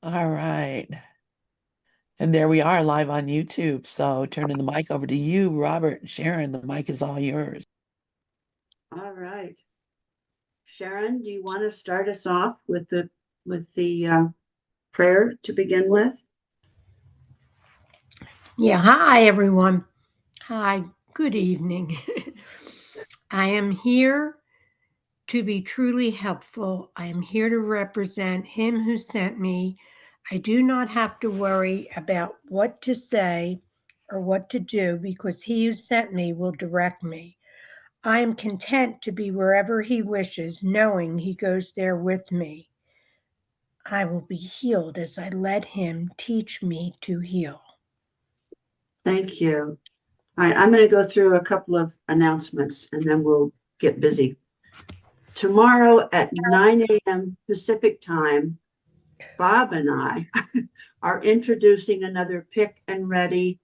All right. And there we are live on YouTube. So turning the mic over to you, Robert and Sharon. The mic is all yours. All right. Sharon, do you want to start us off with the prayer to begin with? Yeah, hi everyone. Hi, good evening. I am here to be truly helpful. I am here to represent him who sent me. I do not have to worry about what to say or what to do because he who sent me will direct me. I am content to be wherever he wishes, knowing he goes there with me. I will be healed as I let him teach me to heal. Thank you. All right, I'm going to go through a couple of announcements and then we'll get busy. Tomorrow at 9 a.m. Pacific time, Bob and I are introducing another Pick and Read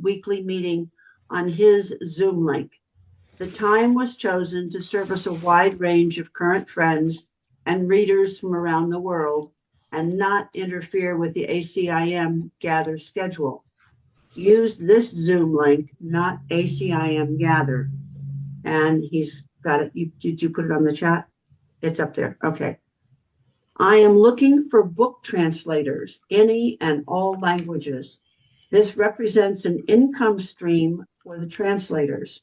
weekly meeting on his Zoom link. The time was chosen to service a wide range of current friends and readers from around the world and not interfere with the ACIM Gather schedule. Use this Zoom link, not ACIM Gather. And he's got it. Did you put it on the chat? It's up there. Okay. I am looking for book translators, any and all languages. This represents an income stream for the translators.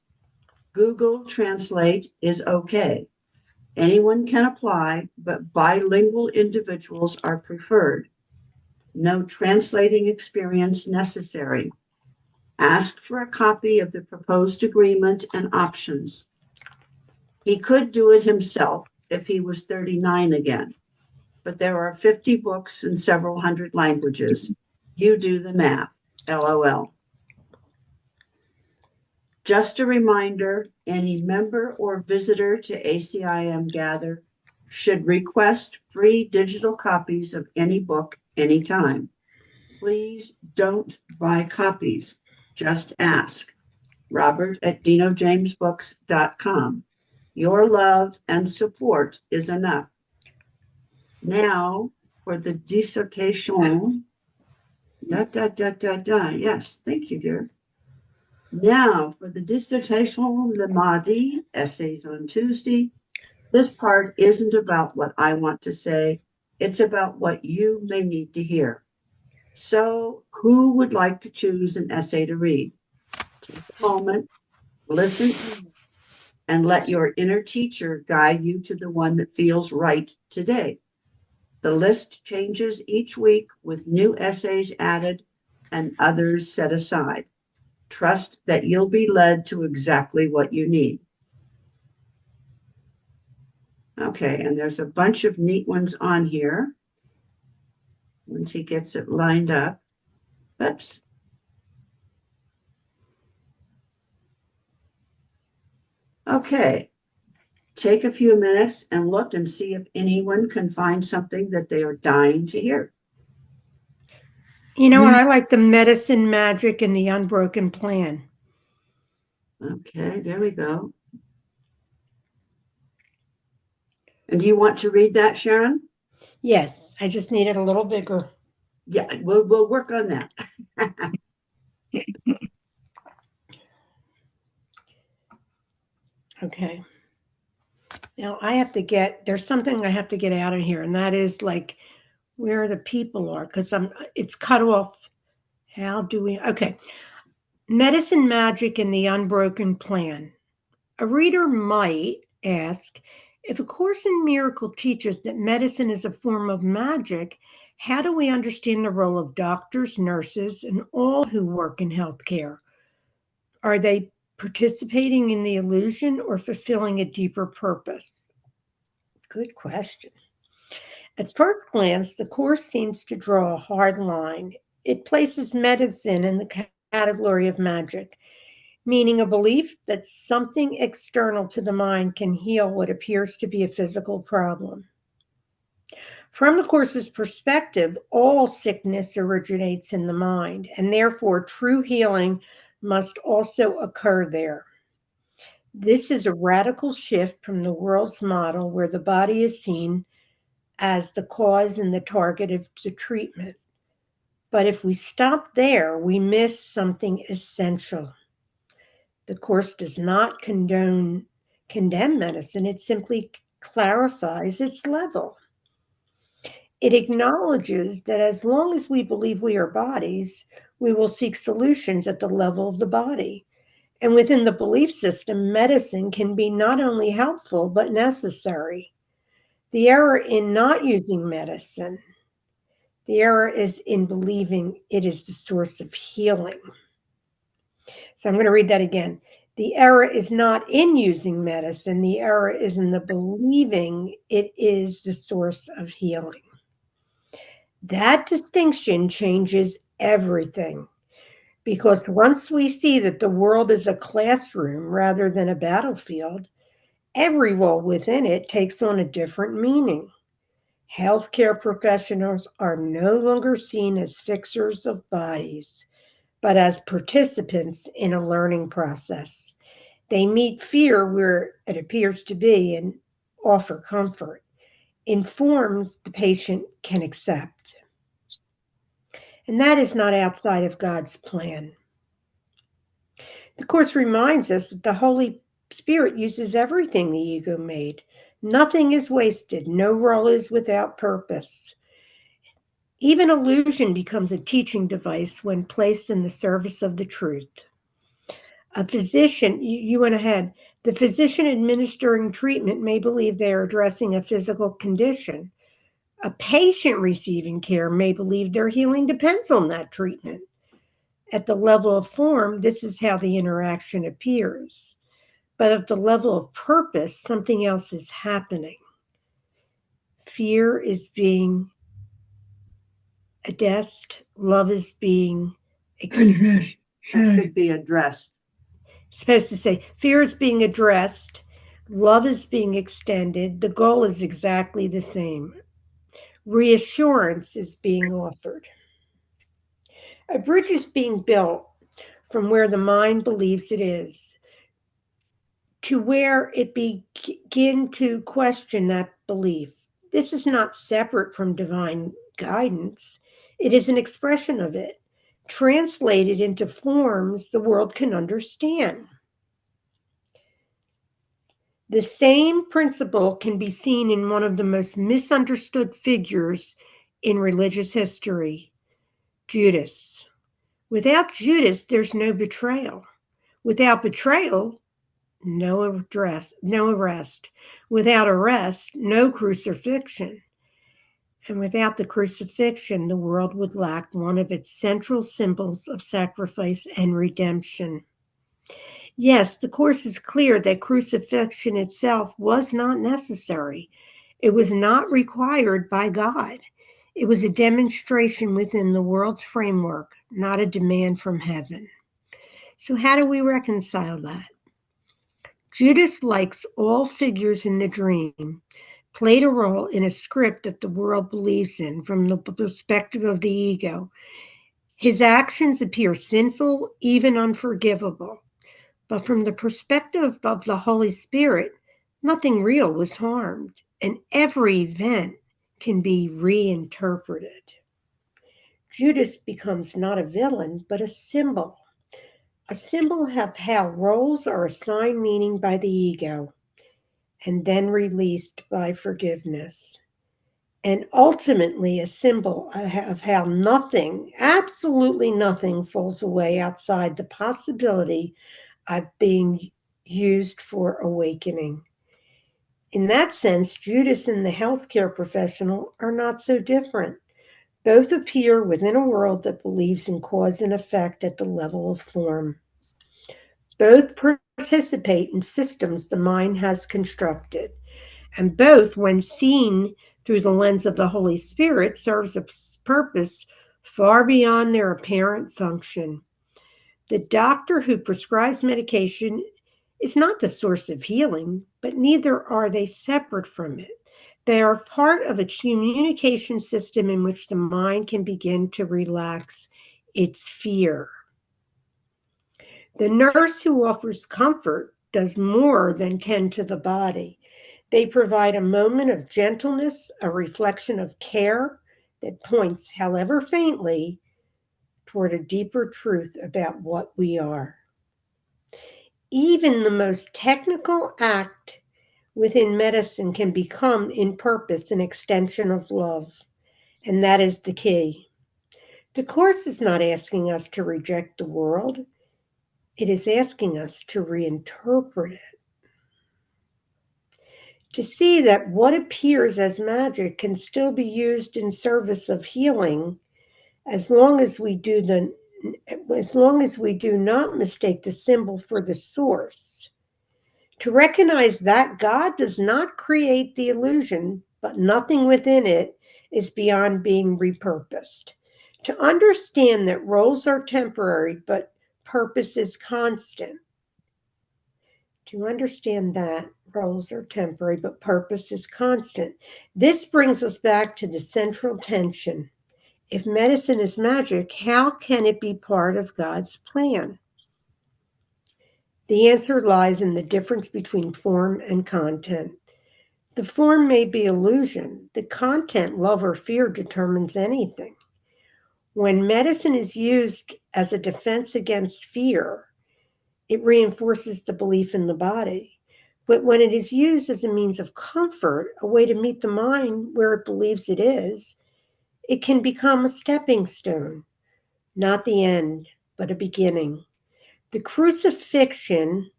Google Translate is okay. Anyone can apply, but bilingual individuals are preferred. No translating experience necessary. Ask for a copy of the proposed agreement and options. He could do it himself if he was 39 again, but there are 50 books in several hundred languages. You do the math, LOL. Just a reminder, any member or visitor to ACIM Gather should request free digital copies of any book anytime. Please don't buy copies, just ask. Robert at dinojamesbooks.com. Your love and support is enough. Now for the dissertation. Yes, thank you, dear. Now for the dissertation le mardi, essays on Tuesday. This part isn't about what I want to say. It's about what you may need to hear. So who would like to choose an essay to read? Take a moment, listen, and let your inner teacher guide you to the one that feels right today. The list changes each week with new essays added and others set aside. Trust that you'll be led to exactly what you need. Okay, and there's a bunch of neat ones on here. Once he gets it lined up. Oops. Okay, take a few minutes and look and see if anyone can find something that they are dying to hear. You know what? I like the medicine, magic, and the unbroken plan. Okay, there we go. And do you want to read that, Sharon? Yes, I just need it a little bigger. Yeah, we'll work on that. Okay. Now there's something I have to get out of here, and that is like where the people are, because it's cut off. How do we, okay. Medicine, magic, and the unbroken plan. A reader might ask, if A Course in Miracle teaches that medicine is a form of magic, how do we understand the role of doctors, nurses, and all who work in healthcare? Are they participating in the illusion or fulfilling a deeper purpose? Good question. At first glance, the Course seems to draw a hard line. It places medicine in the category of magic, meaning a belief that something external to the mind can heal what appears to be a physical problem. From the Course's perspective, all sickness originates in the mind, and therefore true healing must also occur there. This is a radical shift from the world's model where the body is seen as the cause and the target of the treatment. But if we stop there, we miss something essential. The Course does not condemn medicine, it simply clarifies its level. It acknowledges that as long as we believe we are bodies, we will seek solutions at the level of the body. And within the belief system, medicine can be not only helpful, but necessary. The error in not using medicine, the error is in believing it is the source of healing. So I'm going to read that again. The error is not in using medicine. The error is in the believing it is the source of healing. That distinction changes everything, because once we see that the world is a classroom rather than a battlefield, every role within it takes on a different meaning. Healthcare professionals are no longer seen as fixers of bodies, but as participants in a learning process. They meet fear where it appears to be and offer comfort in forms the patient can accept. And that is not outside of God's plan. The Course reminds us that the Holy Spirit uses everything the ego made. Nothing is wasted. No role is without purpose. Even illusion becomes a teaching device when placed in the service of the truth. A physician, you went ahead, the physician administering treatment may believe they are addressing a physical condition. A patient receiving care may believe their healing depends on that treatment. At the level of form, this is how the interaction appears. But at the level of purpose, something else is happening. Fear is being addressed, love is being That should be addressed. supposed to say fear is being addressed, love is being extended, the goal is exactly the same. Reassurance is being offered. A bridge is being built from where the mind believes it is to where it begin to question that belief. This is not separate from divine guidance. It is an expression of it, translated into forms the world can understand. The same principle can be seen in one of the most misunderstood figures in religious history, Judas. Without Judas, there's no betrayal. Without betrayal, no arrest. Without arrest, no crucifixion. And without the crucifixion, the world would lack one of its central symbols of sacrifice and redemption. Yes, the Course is clear that crucifixion itself was not necessary. It was not required by God. It was a demonstration within the world's framework, not a demand from heaven. So how do we reconcile that? Judas, like all figures in the dream, played a role in a script that the world believes in from the perspective of the ego. His actions appear sinful, even unforgivable. But from the perspective of the Holy Spirit, nothing real was harmed, and every event can be reinterpreted. Judas becomes not a villain, but a symbol. A symbol of how roles are assigned meaning by the ego and then released by forgiveness. And ultimately, a symbol of how nothing, absolutely nothing, falls away outside the possibility of being used for awakening. In that sense, Judas and the healthcare professional are not so different. Both appear within a world that believes in cause and effect at the level of form. Both participate in systems the mind has constructed, and both, when seen through the lens of the Holy Spirit, serves a purpose far beyond their apparent function. The doctor who prescribes medication is not the source of healing, but neither are they separate from it. They are part of a communication system in which the mind can begin to relax its fear. The nurse who offers comfort does more than tend to the body. They provide a moment of gentleness, a reflection of care that points, however faintly, toward a deeper truth about what we are. Even the most technical act within medicine can become, in purpose, an extension of love. And that is the key. The Course is not asking us to reject the world, it is asking us to reinterpret it. To see that what appears as magic can still be used in service of healing as long as we do not mistake the symbol for the source. To recognize that God does not create the illusion, but nothing within it is beyond being repurposed. To understand that roles are temporary, but purpose is constant. To understand that roles are temporary, but purpose is constant. This brings us back to the central tension. If medicine is magic, how can it be part of God's plan? The answer lies in the difference between form and content. The form may be illusion. The content, love or fear, determines anything. When medicine is used as a defense against fear, it reinforces the belief in the body. But when it is used as a means of comfort, a way to meet the mind where it believes it is, it can become a stepping stone, not the end, but a beginning. The crucifixion,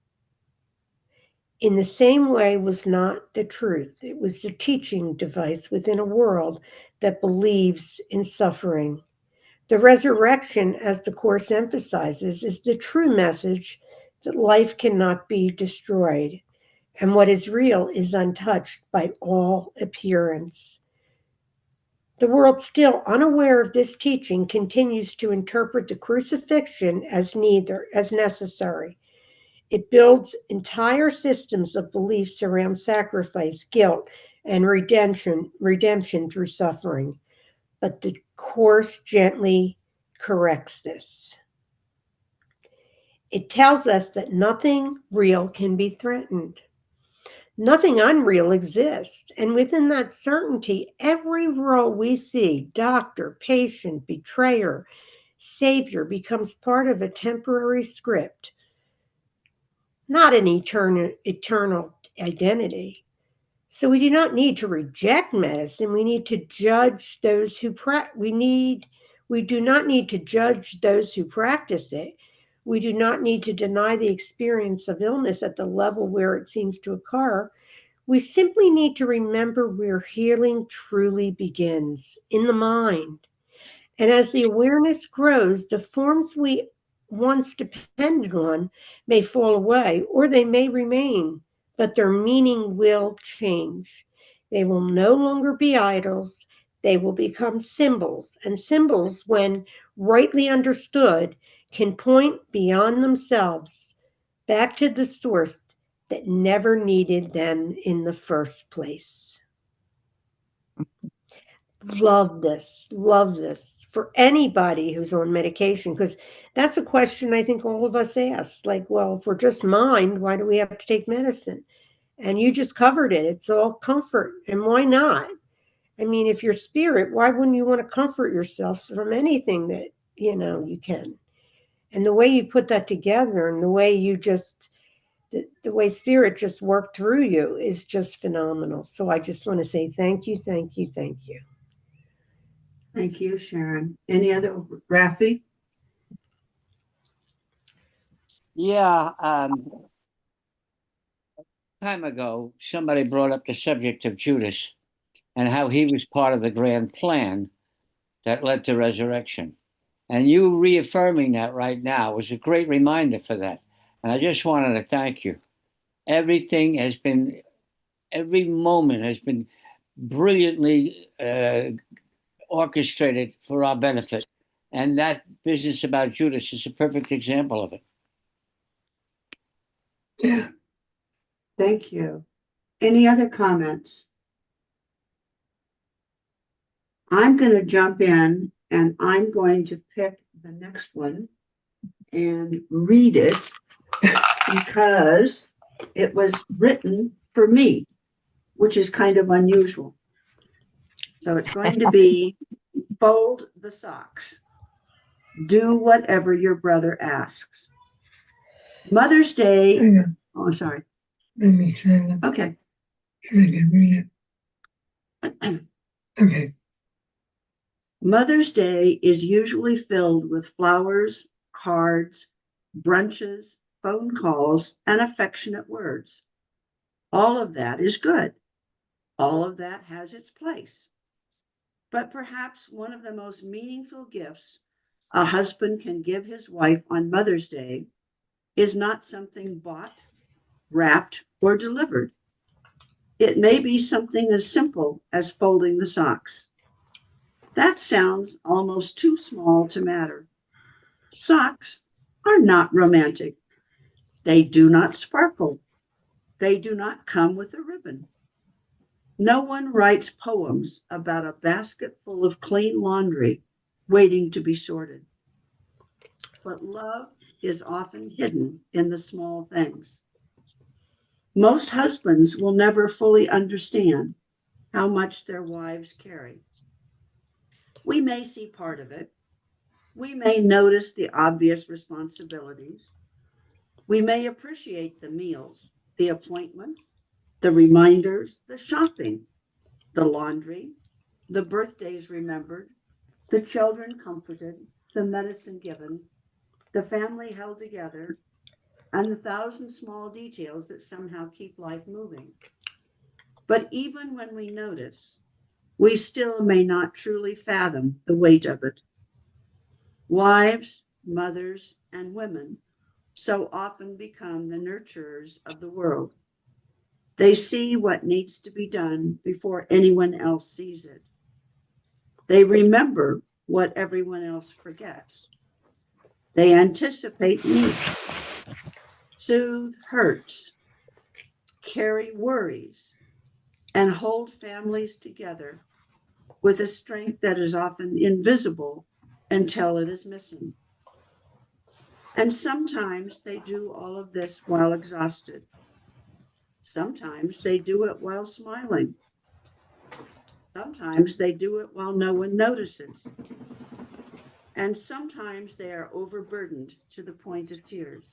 in the same way, was not the truth. It was the teaching device within a world that believes in suffering. The resurrection, as the Course emphasizes, is the true message that life cannot be destroyed, and what is real is untouched by all appearance. The world, still unaware of this teaching, continues to interpret the crucifixion as necessary. It builds entire systems of beliefs around sacrifice, guilt, and redemption through suffering. But the Course gently corrects this. It tells us that nothing real can be threatened. Nothing unreal exists. And within that certainty, every role we see, doctor, patient, betrayer, savior, becomes part of a temporary script, not an eternal identity. So we do not need to reject medicine. We need to judge those who we do not need to judge those who practice it. We do not need to deny the experience of illness at the level where it seems to occur. We simply need to remember where healing truly begins, in the mind. And as the awareness grows, the forms we once depended on may fall away, or they may remain, but their meaning will change. They will no longer be idols. They will become symbols. And symbols, when rightly understood, can point beyond themselves back to the source that never needed them in the first place. Love this for anybody who's on medication, because that's a question I think all of us ask. Like, well, if we're just mind, why do we have to take medicine? And you just covered it. It's all comfort. And why not? I mean, if you're spirit, why wouldn't you want to comfort yourself from anything that, you can? And the way you put that together and the way you just, the way spirit just worked through you is just phenomenal. So I just want to say thank you, thank you, thank you. Thank you, Sharon. Any other, Rafi? Yeah, time ago, somebody brought up the subject of Judas and how he was part of the grand plan that led to resurrection. And you reaffirming that right now was a great reminder for that. And I just wanted to thank you. Every moment has been brilliantly orchestrated for our benefit. And that business about Judas is a perfect example of it. Thank you. Any other comments? I'm going to jump in and I'm going to pick the next one and read it because it was written for me. which is kind of unusual. So it's going to be fold the socks. Do whatever your brother asks. Mother's Day. Hang on, Oh, sorry. let me try that. Okay. Try to read it. Okay. Mother's Day is usually filled with flowers, cards, brunches, phone calls, and affectionate words. All of that is good. All of that has its place. But perhaps one of the most meaningful gifts a husband can give his wife on Mother's Day is not something bought, wrapped, or delivered. It may be something as simple as folding the socks. That sounds almost too small to matter. Socks are not romantic. They do not sparkle. They do not come with a ribbon. No one writes poems about a basket full of clean laundry waiting to be sorted. But love is often hidden in the small things. Most husbands will never fully understand how much their wives carry. We may see part of it. We may notice the obvious responsibilities. We may appreciate the meals, the appointments, the reminders, the shopping, the laundry, the birthdays remembered, the children comforted, the medicine given, the family held together, and the thousand small details that somehow keep life moving. But even when we notice, we still may not truly fathom the weight of it. Wives, mothers, and women so often become the nurturers of the world. They see what needs to be done before anyone else sees it. They remember what everyone else forgets. They anticipate needs, soothe hurts, carry worries, and hold families together with a strength that is often invisible until it is missing. And sometimes they do all of this while exhausted. Sometimes they do it while smiling. Sometimes they do it while no one notices. And sometimes they are overburdened to the point of tears.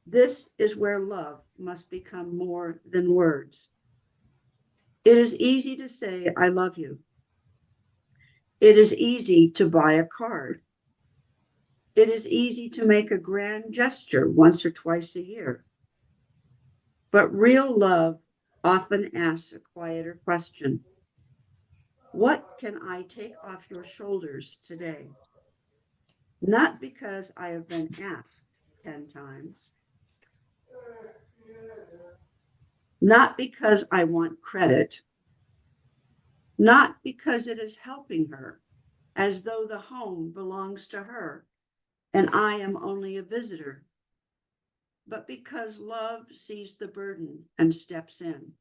This is where love must become more than words. It is easy to say, I love you. It is easy to buy a card. It is easy to make a grand gesture once or twice a year. But real love often asks a quieter question. What can I take off your shoulders today? Not because I have been asked 10 times, not because I want credit, not because it is helping her, as though the home belongs to her and I am only a visitor, but because love sees the burden and steps in.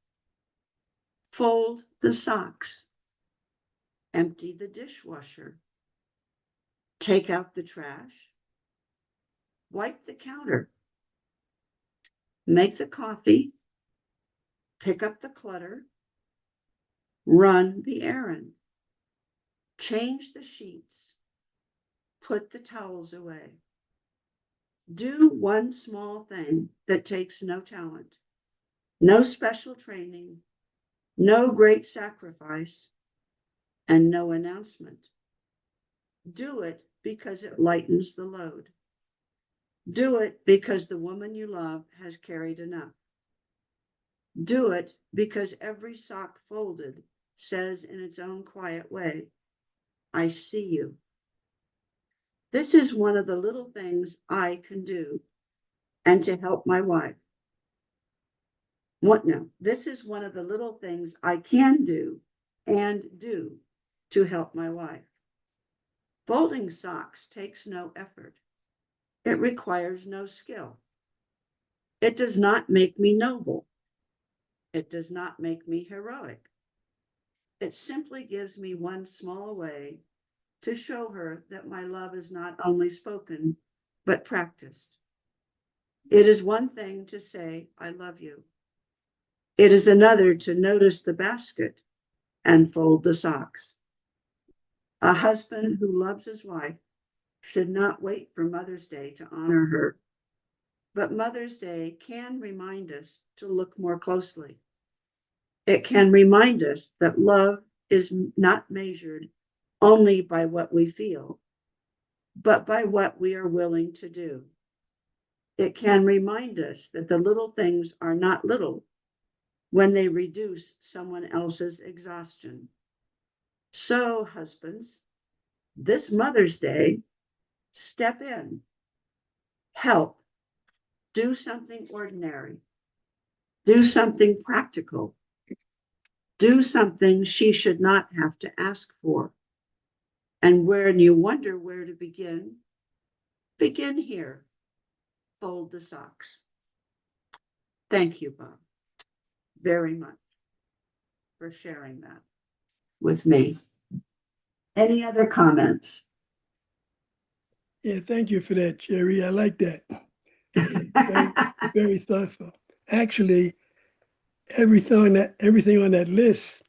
Fold the socks, empty the dishwasher, take out the trash, wipe the counter, make the coffee, pick up the clutter, run the errand, change the sheets, put the towels away. Do one small thing that takes no talent, no special training, no great sacrifice, and no announcement. Do it because it lightens the load. Do it because the woman you love has carried enough. Do it because every sock folded says in its own quiet way, I see you. This is one of the little things I can do and to help my wife. This is one of the little things I can do and do to help my wife. Folding socks takes no effort. It requires no skill. It does not make me noble. It does not make me heroic. It simply gives me one small way to show her that my love is not only spoken, but practiced. It is one thing to say, I love you. It is another to notice the basket and fold the socks. A husband who loves his wife should not wait for Mother's Day to honor her. But Mother's Day can remind us to look more closely. It can remind us that love is not measured only by what we feel, but by what we are willing to do. It can remind us that the little things are not little when they reduce someone else's exhaustion. So, husbands, this Mother's Day, step in, help, do something ordinary, do something practical, do something she should not have to ask for. And when you wonder where to begin here. Fold the socks. Thank you, Bob, very much for sharing that with me. Any other comments? Yeah, thank you for that, Jerry. I like that. Very, very thoughtful. Actually, everything on that list,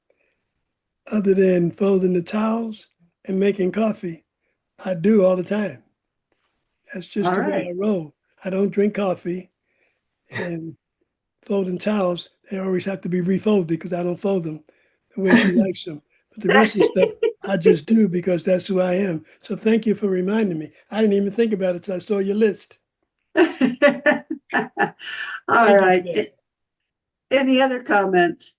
other than folding the towels and making coffee, I do all the time. That's just All the way right. I roll. I don't drink coffee, and folding towels, they always have to be refolded because I don't fold them the way she likes them. But the rest of the stuff I just do because that's who I am. So thank you for reminding me. I didn't even think about it till I saw your list. All Thank you for right. that. Any other comments?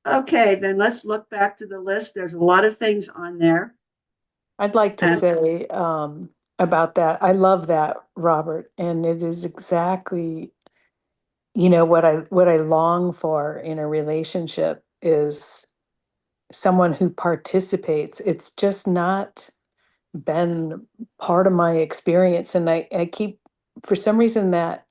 Okay, then let's look back to the list. There's a lot of things on there. I'd like to And say about that. I love that, Robert, and it is exactly, what I long for in a relationship is someone who participates. It's just not been part of my experience, and I keep, for some reason, that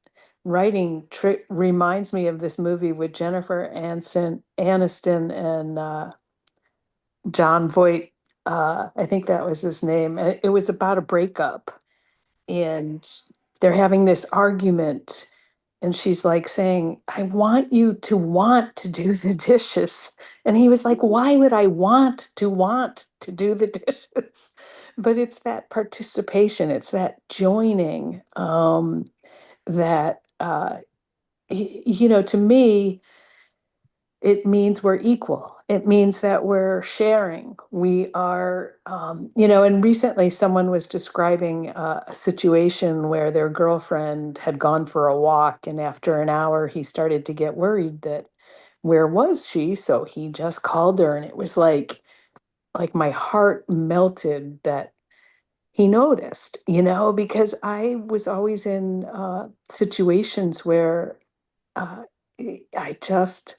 writing reminds me of this movie with Jennifer Aniston and John Voight. I think that was his name. It was about a breakup, and they're having this argument, and she's like saying, I want to do the dishes. And he was like, why would I want to do the dishes? But it's that participation, it's that joining, that, to me, it means we're equal. It means that we're sharing. We are, and recently someone was describing a situation where their girlfriend had gone for a walk, and after an hour, he started to get worried that where was she? So he just called her, and it was like my heart melted that he noticed, because I was always in situations where uh, I just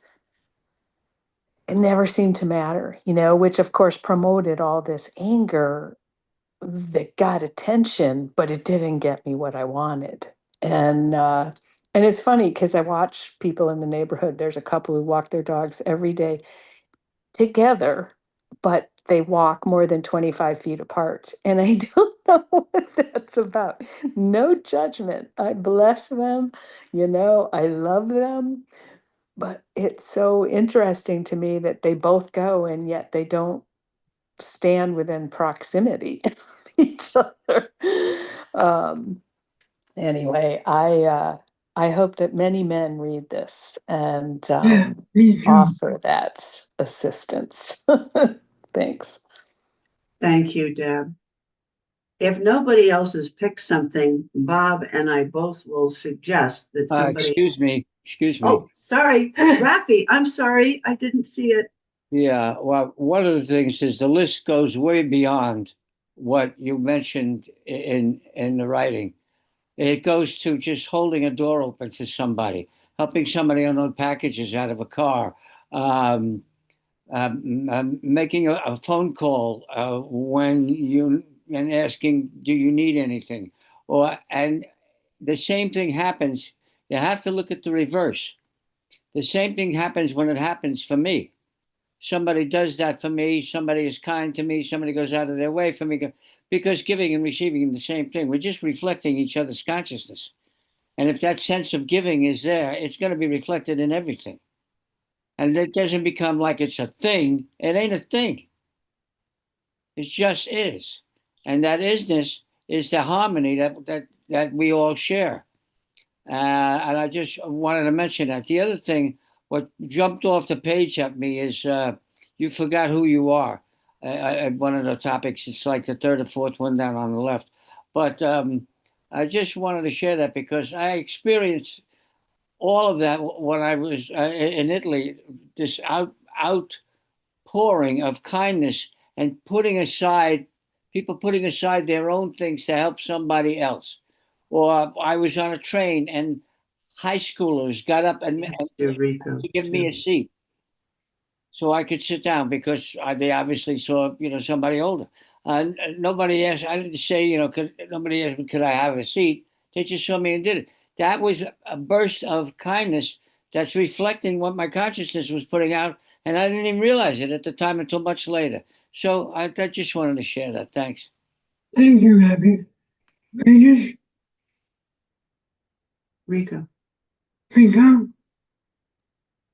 it never seemed to matter, which of course promoted all this anger that got attention, but it didn't get me what I wanted. And and it's funny because I watch people in the neighborhood. There's a couple who walk their dogs every day together, but they walk more than 25 feet apart. And I don't know what that's about. No judgment. I bless them, I love them. But it's so interesting to me that they both go and yet they don't stand within proximity of each other. Um, anyway, I hope that many men read this and Yeah, me too. offer that assistance. Thanks. thank you, Deb. If nobody else has picked something, Bob and I both will suggest that somebody. Excuse me. Oh, sorry, Rafi. I'm sorry. I didn't see it. Yeah, well, one of the things is the list goes way beyond what you mentioned in the writing. It goes to just holding a door open for somebody, helping somebody unload packages out of a car, um, making a phone call when you and asking, "Do you need anything?" And the same thing happens. You have to look at the reverse. The same thing happens when it happens for me. Somebody does that for me. Somebody is kind to me. Somebody goes out of their way for me. Because giving and receiving are the same thing. We're just reflecting each other's consciousness. And if that sense of giving is there, it's going to be reflected in everything. And it doesn't become like it's a thing. It ain't a thing. It just is. And that isness is the harmony that we all share. And I just wanted to mention that. The other thing, what jumped off the page at me is you forgot who you are. One of the topics, it's like the third or fourth one down on the left. But I just wanted to share that because I experienced all of that when I was in Italy, this outpouring of kindness and people putting aside their own things to help somebody else. Or I was on a train and high schoolers got up and Eureka. give me a seat so I could sit down because they obviously saw, somebody older. Nobody asked, I didn't say, nobody asked me, could I have a seat? They just saw me and did it. That was a burst of kindness that's reflecting what my consciousness was putting out. And I didn't even realize it at the time until much later. So I just wanted to share that. Thanks. Thank you, Abby. Regis, Rico. Rico,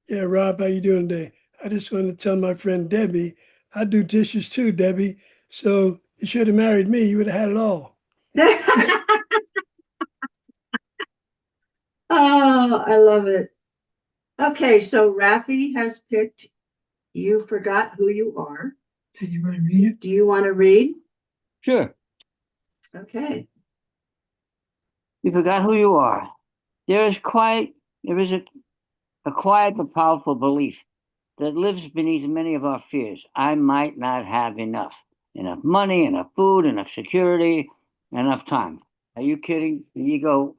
Yeah, Rob, how you doing today? I just wanted to tell my friend Debbie, I do dishes too, Debbie. So you should have married me. You would have had it all. Oh, I love it. Okay, so Rafi has picked You Forgot Who You Are. did you want to read it? Do you want to read? Sure. Okay. You forgot who you are. There is a quiet but powerful belief that lives beneath many of our fears. I might not have enough money, enough food, enough security, enough time. Are you kidding? The ego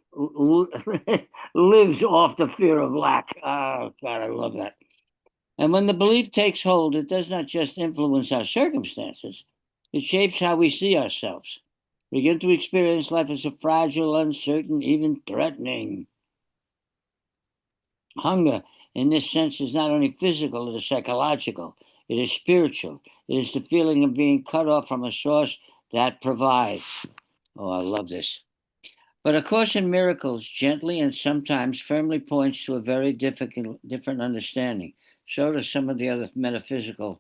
lives off the fear of lack. Oh, God, I love that. And when the belief takes hold, it does not just influence our circumstances, it shapes how we see ourselves. We begin to experience life as a fragile, uncertain, even threatening. Hunger, in this sense, is not only physical, it is psychological, it is spiritual. It is the feeling of being cut off from a source that provides. Oh, I love this. But A Course in Miracles gently and sometimes firmly points to a very different understanding. So do some of the other metaphysical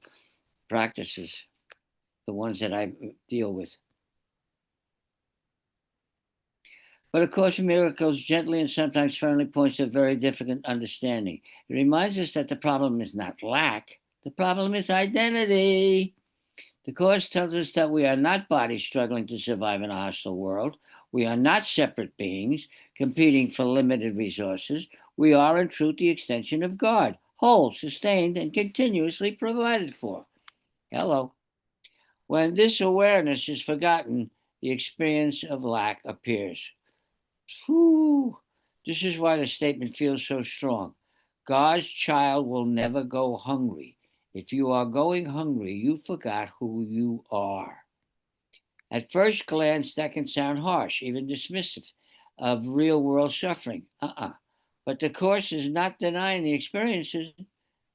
practices, the ones that I deal with. But A Course in Miracles gently and sometimes firmly points to a very different understanding. It reminds us that the problem is not lack, the problem is identity. The Course tells us that we are not bodies struggling to survive in a hostile world. We are not separate beings competing for limited resources. We are, in truth, the extension of God, whole, sustained, and continuously provided for. Hello. When this awareness is forgotten, the experience of lack appears. Whew. This is why the statement feels so strong. God's child will never go hungry. If you are going hungry, you forgot who you are. At first glance, that can sound harsh, even dismissive of real world suffering. But the Course is not denying the experiences,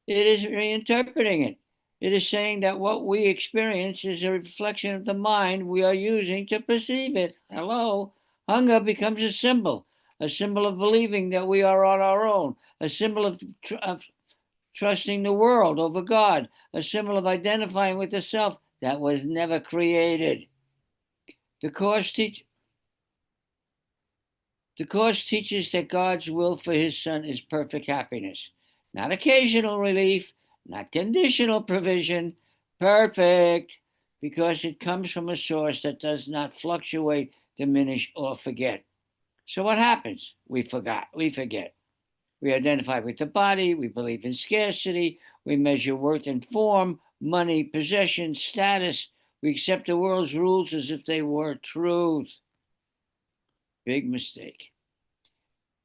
it is reinterpreting it. It is saying that what we experience is a reflection of the mind we are using to perceive it. Hello? Hunger becomes a symbol of believing that we are on our own, a symbol of trusting the world over God, a symbol of identifying with the self that was never created. The Course teaches that God's will for his Son is perfect happiness, not occasional relief, not conditional provision, perfect, because it comes from a source that does not fluctuate, diminish, or forget. So what happens? We forget. We identify with the body, we believe in scarcity, we measure worth in form, money, possession, status. We accept the world's rules as if they were truth. Big mistake.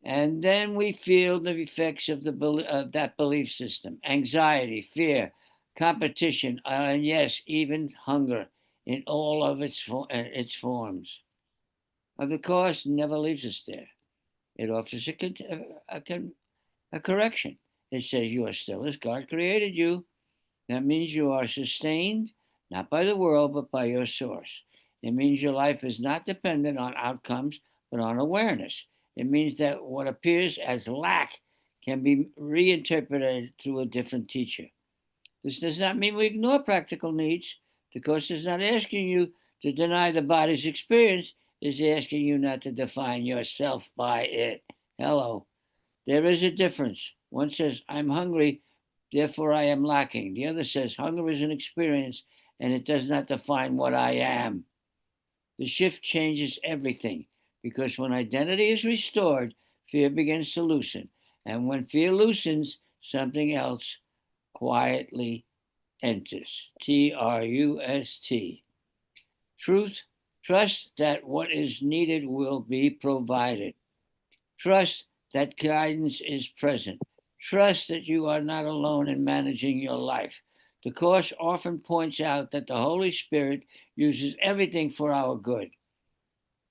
And then we feel the effects of that belief system: anxiety, fear, competition, and yes, even hunger in all of its forms. But the Course never leaves us there. It offers a correction. It says you are still as God created you. That means you are sustained not by the world, but by your source. It means your life is not dependent on outcomes, but on awareness. It means that what appears as lack can be reinterpreted through a different teacher. This does not mean we ignore practical needs. The Course is not asking you to deny the body's experience, it's asking you not to define yourself by it. Hello. There is a difference. One says, I'm hungry, therefore I am lacking. The other says, hunger is an experience and it does not define what I am. The shift changes everything because when identity is restored, fear begins to loosen. And when fear loosens, something else quietly enters. TRUST. Truth. Trust that what is needed will be provided. Trust that guidance is present. Trust that you are not alone in managing your life. The Course often points out that the Holy Spirit uses everything for our good.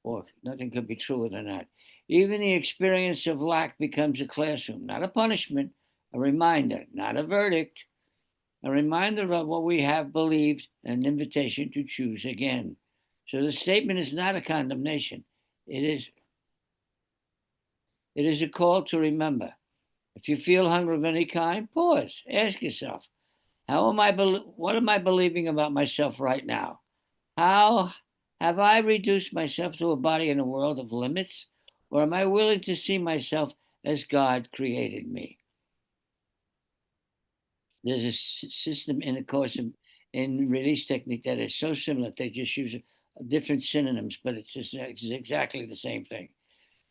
Or nothing could be truer than that. Even the experience of lack becomes a classroom, not a punishment, a reminder, not a verdict, a reminder of what we have believed, an invitation to choose again. So the statement is not a condemnation. It is a call to remember. If you feel hunger of any kind, pause. Ask yourself, what am I believing about myself right now? How have I reduced myself to a body in a world of limits? Or am I willing to see myself as God created me? There's a system in the Course in release technique that is so similar. They just use different synonyms, but it's exactly the same thing.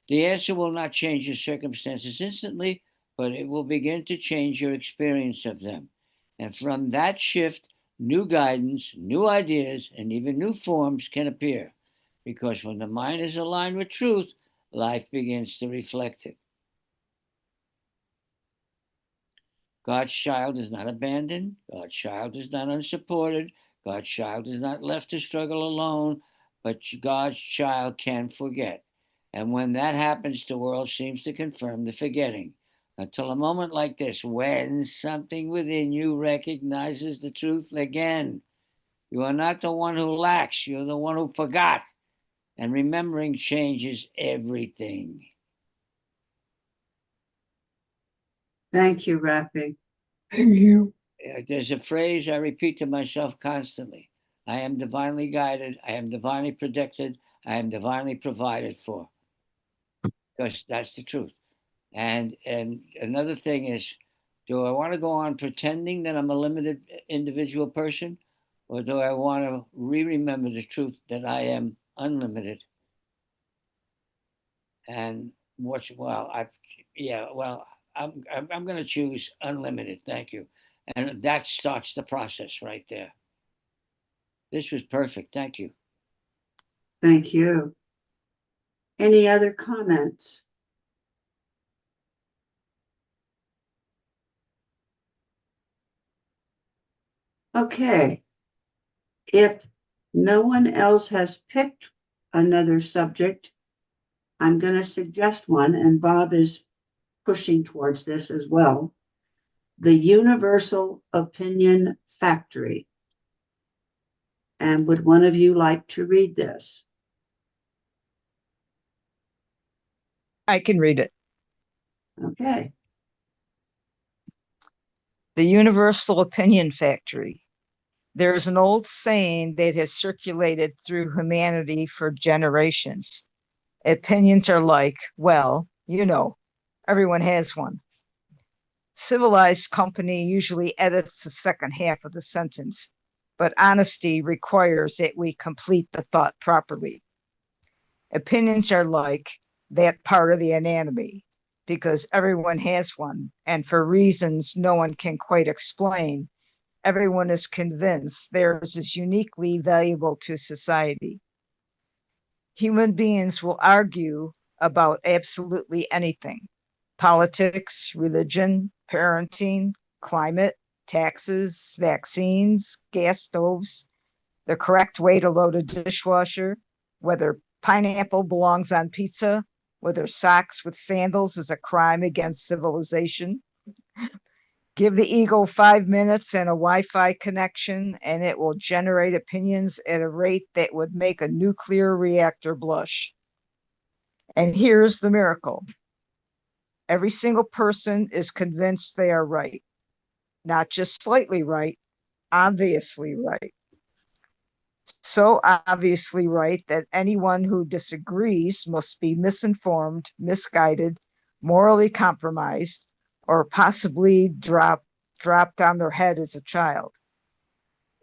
The answer will not change your circumstances instantly, but it will begin to change your experience of them. And from that shift, new guidance, new ideas, and even new forms can appear. Because when the mind is aligned with truth, life begins to reflect it. God's child is not abandoned. God's child is not unsupported. God's child is not left to struggle alone, but God's child can forget. And when that happens, the world seems to confirm the forgetting. Until a moment like this, when something within you recognizes the truth again. You are not the one who lacks, you're the one who forgot. And remembering changes everything. Thank you, Rafi. Thank you. There's a phrase I repeat to myself constantly. I am divinely guided. I am divinely protected. I am divinely provided for. Because that's the truth. And another thing is, do I want to go on pretending that I'm a limited individual person? Or do I want to remember the truth that I am unlimited? And I'm going to choose unlimited. Thank you. And that starts the process right there. This was perfect. Thank you. Thank you. Any other comments? Okay. If no one else has picked another subject, I'm going to suggest one, and Bob is pushing towards this as well. The Universal Opinion Factory. And would one of you like to read this? I can read it. Okay. The Universal Opinion Factory. There is an old saying that has circulated through humanity for generations. Opinions are like, well, everyone has one. Civilized company usually edits the second half of the sentence, but honesty requires that we complete the thought properly. Opinions are like that part of the anatomy because everyone has one, and for reasons no one can quite explain, everyone is convinced theirs is uniquely valuable to society. Human beings will argue about absolutely anything: politics, religion, parenting, climate, taxes, vaccines, gas stoves, the correct way to load a dishwasher, whether pineapple belongs on pizza, whether socks with sandals is a crime against civilization. Give the ego 5 minutes and a Wi-Fi connection, and it will generate opinions at a rate that would make a nuclear reactor blush. And here's the miracle. Every single person is convinced they are right, not just slightly right, obviously right. So obviously right that anyone who disagrees must be misinformed, misguided, morally compromised, or possibly dropped on their head as a child.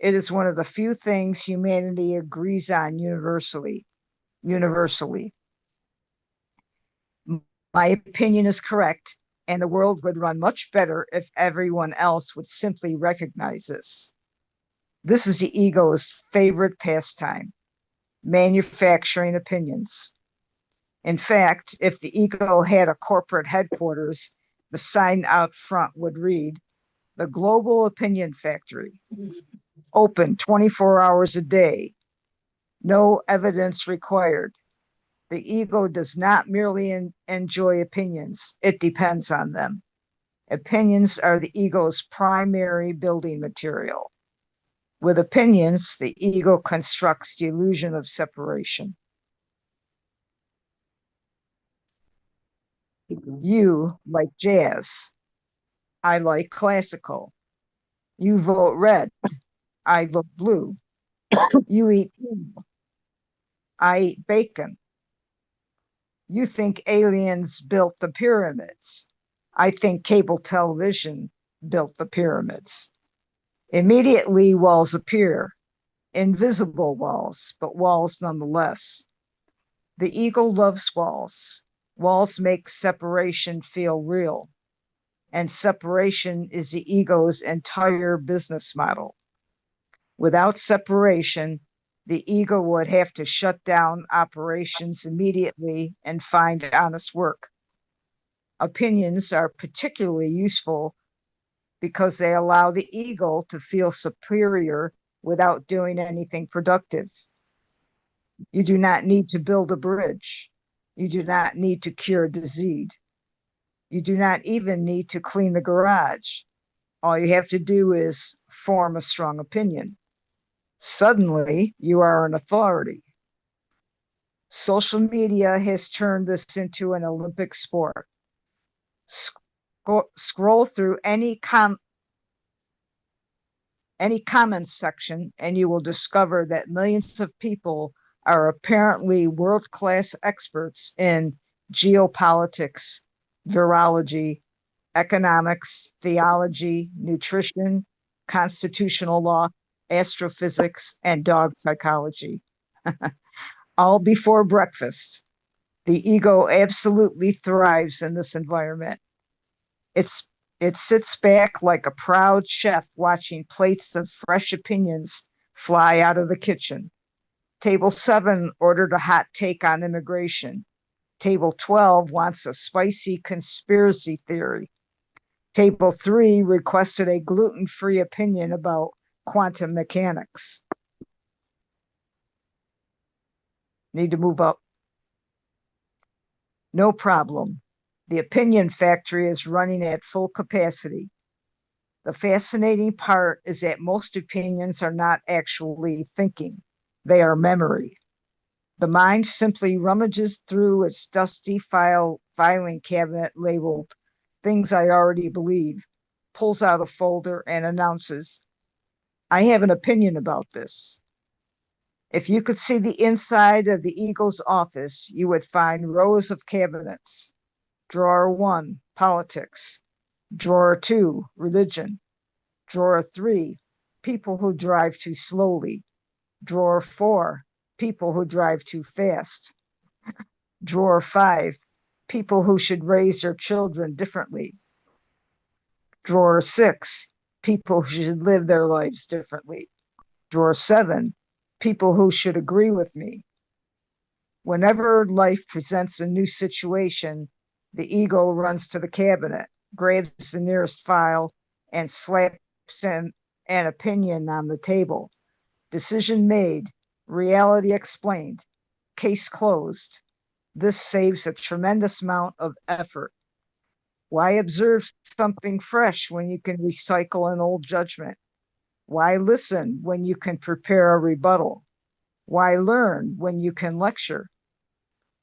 It is one of the few things humanity agrees on universally. Universally. My opinion is correct, and the world would run much better if everyone else would simply recognize this. This is the ego's favorite pastime, manufacturing opinions. In fact, if the ego had a corporate headquarters, the sign out front would read, "The Global Opinion Factory, open 24 hours a day, no evidence required." The ego does not merely enjoy opinions, it depends on them. Opinions are the ego's primary building material. With opinions, the ego constructs the illusion of separation. You like jazz. I like classical. You vote red. I vote blue. You eat kale. I eat bacon. You think aliens built the pyramids. I think cable television built the pyramids. Immediately, walls appear, invisible walls, but walls nonetheless. The ego loves walls. Walls make separation feel real, and separation is the ego's entire business model. Without separation, the ego would have to shut down operations immediately and find honest work. Opinions are particularly useful because they allow the ego to feel superior without doing anything productive. You do not need to build a bridge. You do not need to cure a disease. You do not even need to clean the garage. All you have to do is form a strong opinion. Suddenly, you are an authority. Social media has turned this into an Olympic sport. Scroll through any comments section, and you will discover that millions of people are apparently world-class experts in geopolitics, virology, economics, theology, nutrition, constitutional law, astrophysics, and dog psychology. All before breakfast. The ego absolutely thrives in this environment. It sits back like a proud chef watching plates of fresh opinions fly out of the kitchen. Table 7 ordered a hot take on immigration. Table 12 wants a spicy conspiracy theory. Table 3 requested a gluten-free opinion about quantum mechanics. Need to move up. No problem. The opinion factory is running at full capacity. The fascinating part is that most opinions are not actually thinking. They are memory. The mind simply rummages through its dusty filing cabinet labeled "Things I Already Believe," pulls out a folder and announces, "I have an opinion about this." If you could see the inside of the ego's office, you would find rows of cabinets. Drawer 1, politics. Drawer 2, religion. Drawer 3, people who drive too slowly. Drawer 4, people who drive too fast. Drawer 5, people who should raise their children differently. Drawer 6, people who should live their lives differently. Drawer 7, people who should agree with me. Whenever life presents a new situation, the ego runs to the cabinet, grabs the nearest file, and slaps an opinion on the table. Decision made, reality explained, case closed. This saves a tremendous amount of effort. Why observe something fresh when you can recycle an old judgment? Why listen when you can prepare a rebuttal? Why learn when you can lecture?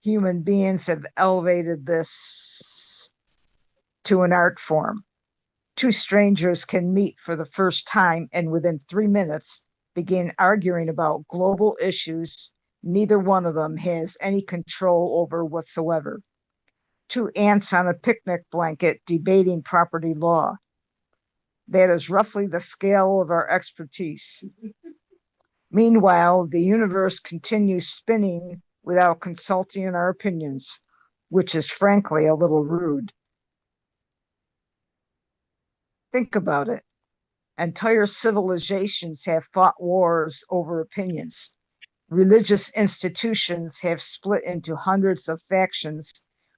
Human beings have elevated this to an art form. Two strangers can meet for the first time and within 3 minutes begin arguing about global issues neither one of them has any control over whatsoever. Two ants on a picnic blanket debating property law. That is roughly the scale of our expertise. Meanwhile, the universe continues spinning without consulting our opinions, which is frankly a little rude. Think about it. Entire civilizations have fought wars over opinions. Religious institutions have split into hundreds of factions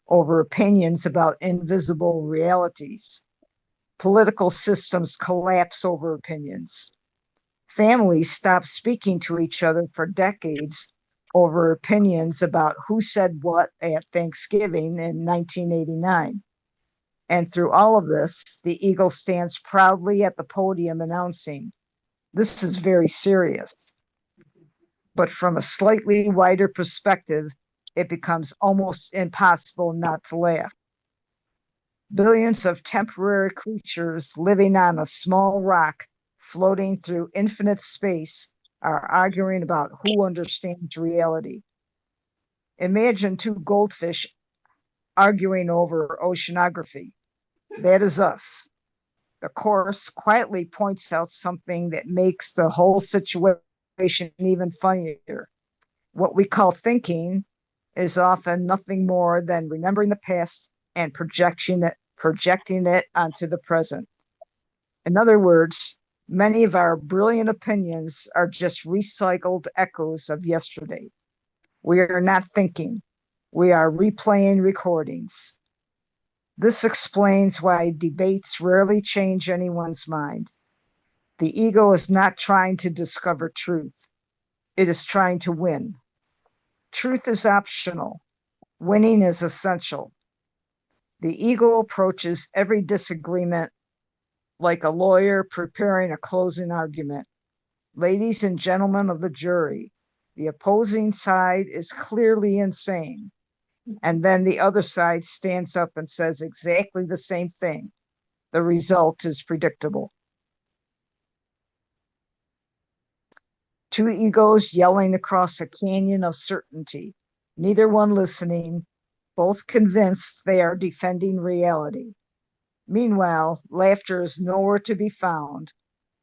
over opinions about invisible realities. Political systems collapse over opinions. Families stop speaking to each other for decades over opinions about who said what at Thanksgiving in 1989. And through all of this, the eagle stands proudly at the podium announcing, "This is very serious." But from a slightly wider perspective, it becomes almost impossible not to laugh. Billions of temporary creatures living on a small rock floating through infinite space are arguing about who understands reality. Imagine two goldfish arguing over oceanography. That is us. The chorus quietly points out something that makes the whole situation even funnier. What we call thinking is often nothing more than remembering the past and projecting it onto the present. In other words, many of our brilliant opinions are just recycled echoes of yesterday. We are not thinking. We are replaying recordings. This explains why debates rarely change anyone's mind. The ego is not trying to discover truth. It is trying to win. Truth is optional. Winning is essential. The ego approaches every disagreement like a lawyer preparing a closing argument. Ladies and gentlemen of the jury, the opposing side is clearly insane. And then the other side stands up and says exactly the same thing. The result is predictable. Two egos yelling across a canyon of certainty, neither one listening, both convinced they are defending reality. Meanwhile, laughter is nowhere to be found,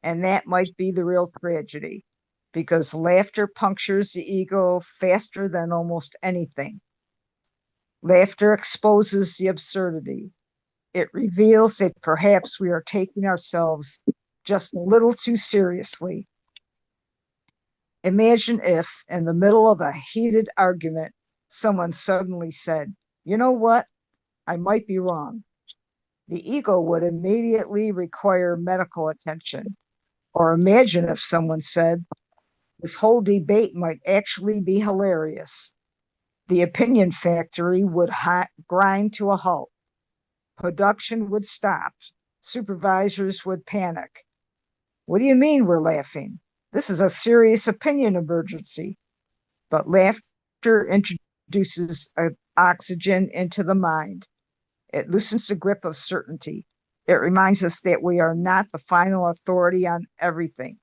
and that might be the real tragedy, because laughter punctures the ego faster than almost anything. Laughter exposes the absurdity. It reveals that perhaps we are taking ourselves just a little too seriously. Imagine if, in the middle of a heated argument, someone suddenly said, "You know what? I might be wrong." The ego would immediately require medical attention. Or imagine if someone said, "This whole debate might actually be hilarious." The opinion factory would grind to a halt. Production would stop. Supervisors would panic. "What do you mean we're laughing? This is a serious opinion emergency." But laughter introduces oxygen into the mind. It loosens the grip of certainty. It reminds us that we are not the final authority on everything.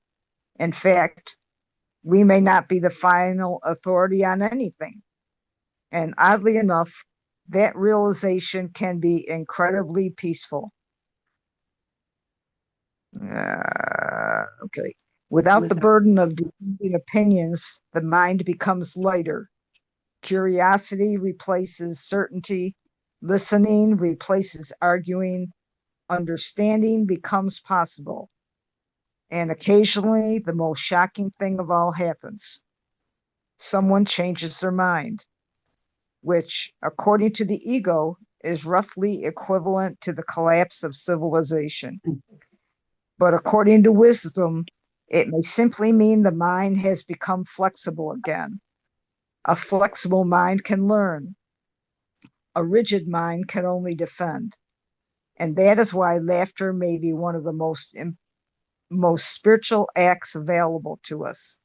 In fact, we may not be the final authority on anything. And oddly enough, that realization can be incredibly peaceful. Okay. Without the burden of defending opinions, the mind becomes lighter. Curiosity replaces certainty. Listening replaces arguing. Understanding becomes possible. And occasionally, the most shocking thing of all happens. Someone changes their mind, which, according to the ego, is roughly equivalent to the collapse of civilization. But according to wisdom, it may simply mean the mind has become flexible again. A flexible mind can learn. A rigid mind can only defend. And that is why laughter may be one of the most spiritual acts available to us.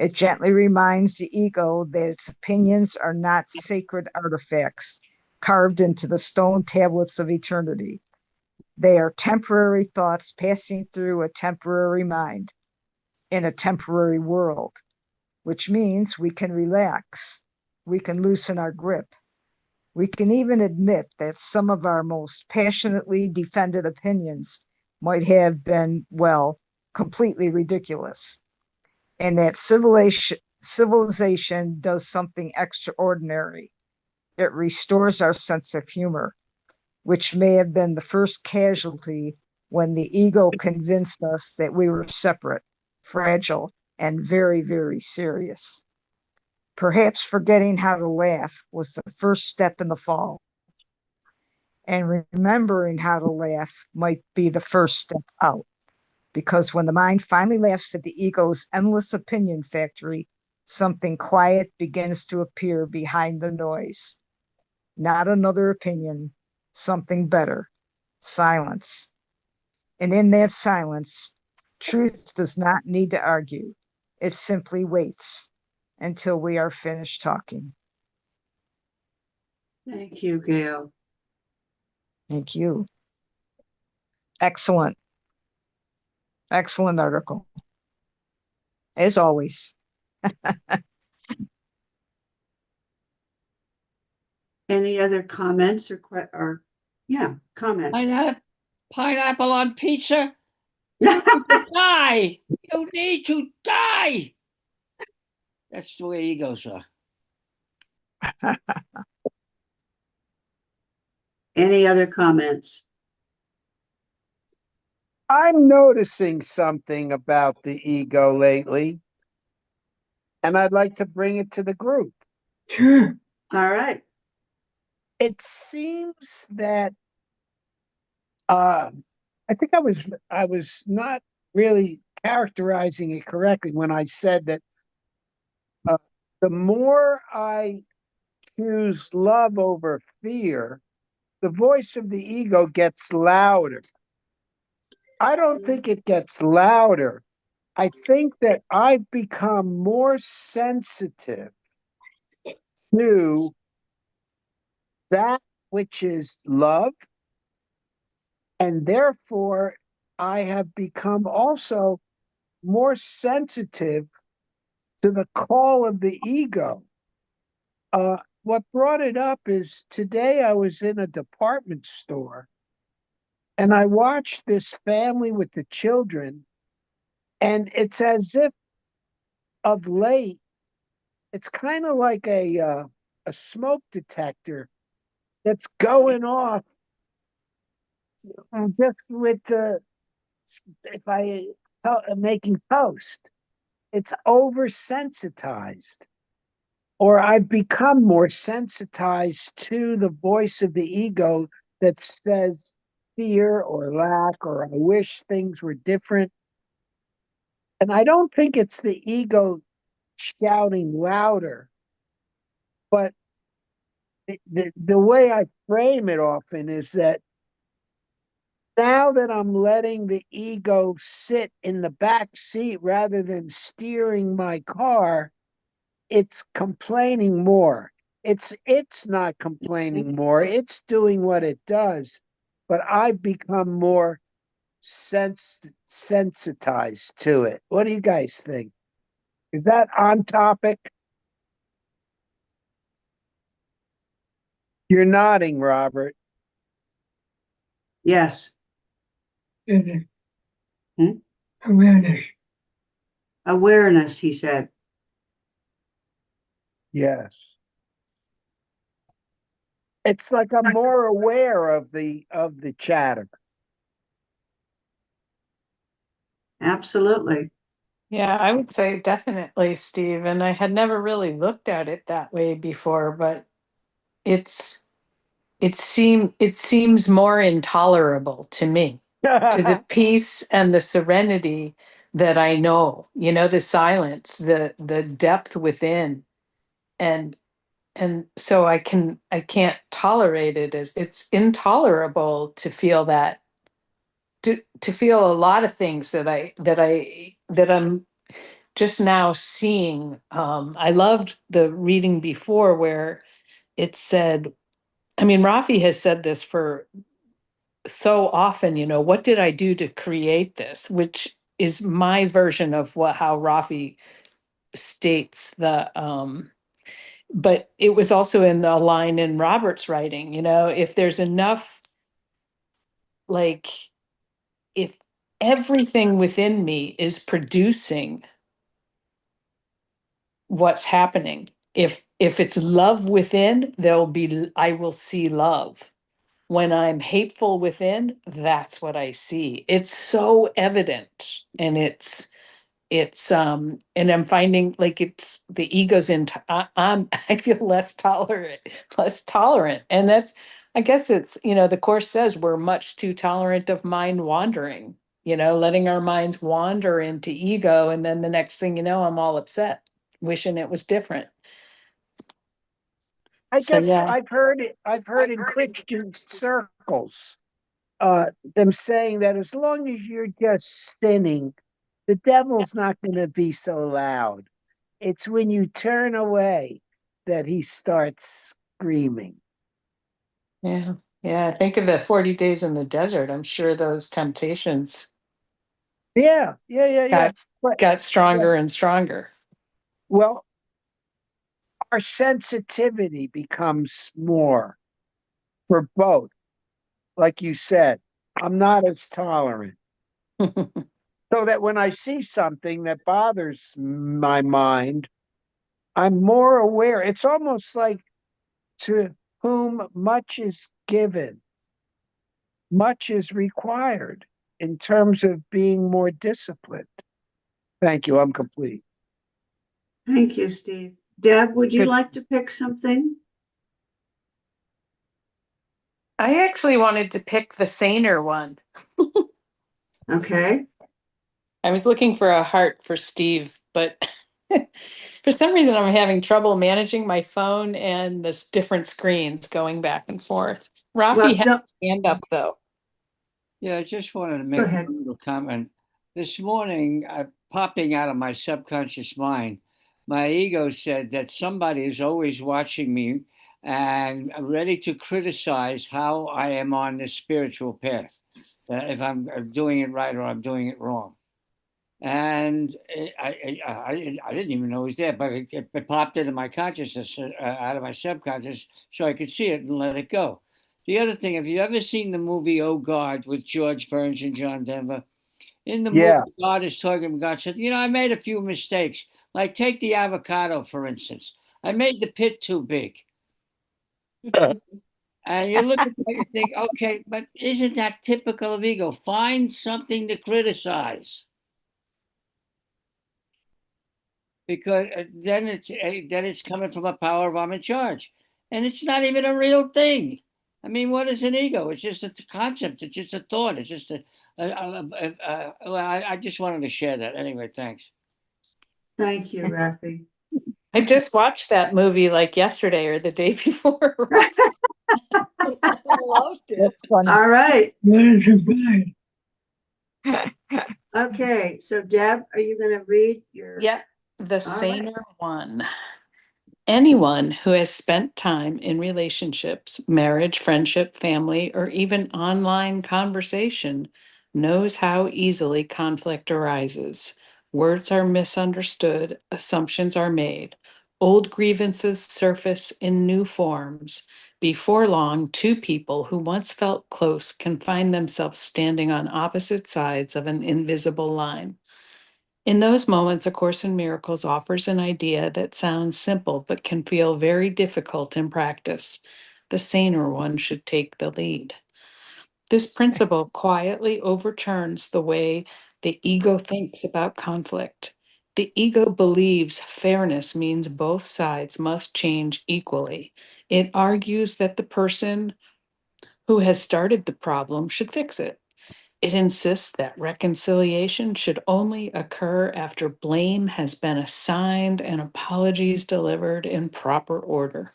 It gently reminds the ego that its opinions are not sacred artifacts carved into the stone tablets of eternity. They are temporary thoughts passing through a temporary mind in a temporary world, which means we can relax, we can loosen our grip. We can even admit that some of our most passionately defended opinions might have been, well, completely ridiculous, and that civilization does something extraordinary. It restores our sense of humor, which may have been the first casualty when the ego convinced us that we were separate, fragile, and very, very serious. Perhaps forgetting how to laugh was the first step in the fall, and remembering how to laugh might be the first step out. Because when the mind finally laughs at the ego's endless opinion factory, something quiet begins to appear behind the noise. Not another opinion, something better, silence. And in that silence, truth does not need to argue. It simply waits until we are finished talking. Thank you, Gail. Thank you. Excellent. Excellent article. As always. Any other comments or comments? Pineapple on pizza? You need to die. You need to die. That's the way egos are. Any other comments? I'm noticing something about the ego lately, and I'd like to bring it to the group. Sure. All right. It seems that I think I was not really characterizing it correctly when I said that the more I choose love over fear, the voice of the ego gets louder. I don't think it gets louder. I think that I've become more sensitive to that which is love, and therefore I have become also more sensitive to the call of the ego. What brought it up is today I was in a department store and I watched this family with the children, and it's as if of late, it's kind of like a smoke detector that's going off just with the, if making toast, it's oversensitized, or I've become more sensitized to the voice of the ego that says fear or lack, or I wish things were different. And I don't think it's the ego shouting louder, but the way I frame it often is that now that I'm letting the ego sit in the back seat rather than steering my car, it's complaining more. It's not complaining more. It's doing what it does, but I've become more sensitized to it. What do you guys think? Is that on topic? You're nodding, Robert. Yes. And Hmm? awareness. Awareness, he said. Yes. It's like I'm more aware of the chatter. Absolutely. Yeah, I would say definitely, Steve. And I had never really looked at it that way before, but it's it seems more intolerable to me, to the peace and the serenity that I know, the silence, the depth within. And so I can't tolerate it, as it's intolerable to feel that, to feel a lot of things that I'm just now seeing, I loved the reading before where it said, I mean, Rafi has said this for so often, what did I do to create this? Which is my version of how Rafi states but it was also in the line in Robert's writing, if there's enough, like, if everything within me is producing what's happening, if it's love within, I will see love. When I'm hateful within, that's what I see. It's so evident, and and I'm finding, like, it's the ego's I feel less tolerant, and that's, I guess it's, the course says we're much too tolerant of mind wandering, letting our minds wander into ego, and then the next thing you know, I'm all upset, wishing it was different. I So guess yeah. I've heard in Christian circles, them saying that as long as you're just sinning, the devil's not going to be so loud. It's when you turn away that he starts screaming. Yeah. Yeah. Think of the 40 days in the desert. I'm sure those temptations Yeah. got But got yeah, stronger and stronger. well, our sensitivity becomes more for both. Like you said, I'm not as tolerant. So that when I see something that bothers my mind, I'm more aware. It's almost like to whom much is given, much is required in terms of being more disciplined. Thank you. I'm complete. Thank you, Steve. Deb, would you Good. like to pick something? I actually wanted to pick the saner one. Okay. I was looking for a heart for Steve, but for some reason I'm having trouble managing my phone and the different screens going back and forth. Rafi Well, had don't a hand up though. Yeah, I just wanted to go make ahead. one little comment. This morning, popping out of my subconscious mind, my ego said that somebody is always watching me and ready to criticize how I am on this spiritual path, if I'm doing it right or I'm doing it wrong. And I didn't even know it was there, but it popped into my consciousness, out of my subconscious, so I could see it and let it go. The other thing, have you ever seen the movie Oh God with George Burns and John Denver? In the movie, Yeah. God is talking. God said, "I made a few mistakes. Like take the avocado for instance. I made the pit too big." And you look at that, you think, okay, but isn't that typical of ego? Find something to criticize. Because then it's coming from a power of I'm in charge, and it's not even a real thing. I mean, what is an ego? It's just a concept. It's just a thought. It's just well, I just wanted to share that. Anyway, thanks. Thank you, Rafi. I just watched that movie like yesterday or the day before, Rafi. I loved it. That's funny. All right. Let it abide. Okay. So, Deb, are you going to read your? Yeah, the All right. saner one. Anyone who has spent time in relationships, marriage, friendship, family, or even online conversation knows how easily conflict arises. Words are misunderstood, assumptions are made, old grievances surface in new forms. Before long, two people who once felt close can find themselves standing on opposite sides of an invisible line. In those moments, A Course in Miracles offers an idea that sounds simple but can feel very difficult in practice. The saner one should take the lead. This principle quietly overturns the way the ego thinks about conflict. The ego believes fairness means both sides must change equally. It argues that the person who has started the problem should fix it. It insists that reconciliation should only occur after blame has been assigned and apologies delivered in proper order.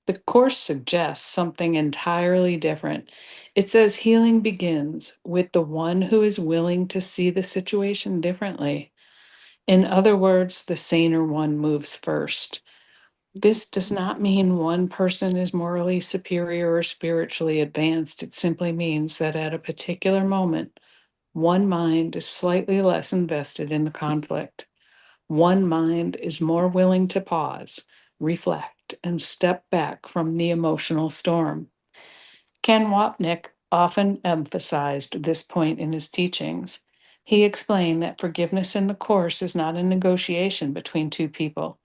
The Course suggests something entirely different. It says healing begins with the one who is willing to see the situation differently. In other words, the saner one moves first. This does not mean one person is morally superior or spiritually advanced. It simply means that at a particular moment, one mind is slightly less invested in the conflict. One mind is more willing to pause, reflect, and step back from the emotional storm. Ken Wapnick often emphasized this point in his teachings. He explained that forgiveness in the Course is not a negotiation between two people.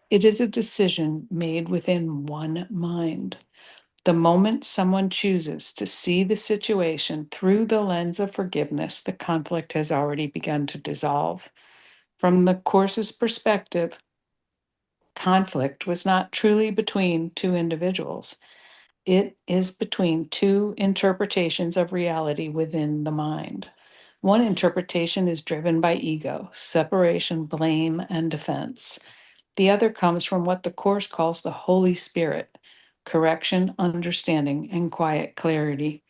It is a decision made within one mind. The moment someone chooses to see the situation through the lens of forgiveness, the conflict has already begun to dissolve. From the Course's perspective, conflict was not truly between two individuals. It is between two interpretations of reality within the mind. One interpretation is driven by ego, separation, blame, and defense. The other comes from what the Course calls the Holy Spirit, correction, understanding, and quiet clarity.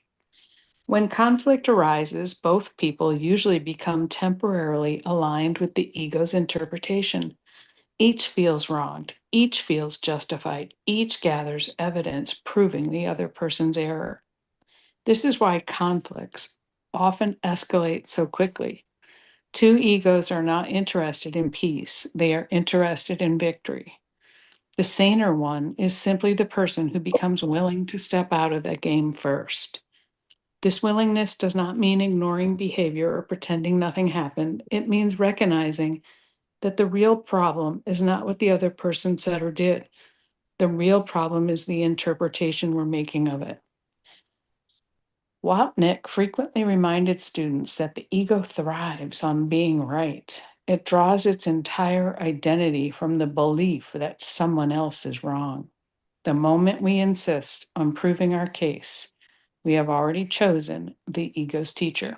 When conflict arises, both people usually become temporarily aligned with the ego's interpretation. Each feels wronged, each feels justified, each gathers evidence proving the other person's error. This is why conflicts often escalate so quickly. Two egos are not interested in peace, they are interested in victory. The saner one is simply the person who becomes willing to step out of the game first. This willingness does not mean ignoring behavior or pretending nothing happened. It means recognizing that the real problem is not what the other person said or did. The real problem is the interpretation we're making of it. Wapnick frequently reminded students that the ego thrives on being right. It draws its entire identity from the belief that someone else is wrong. The moment we insist on proving our case, we have already chosen the ego's teacher.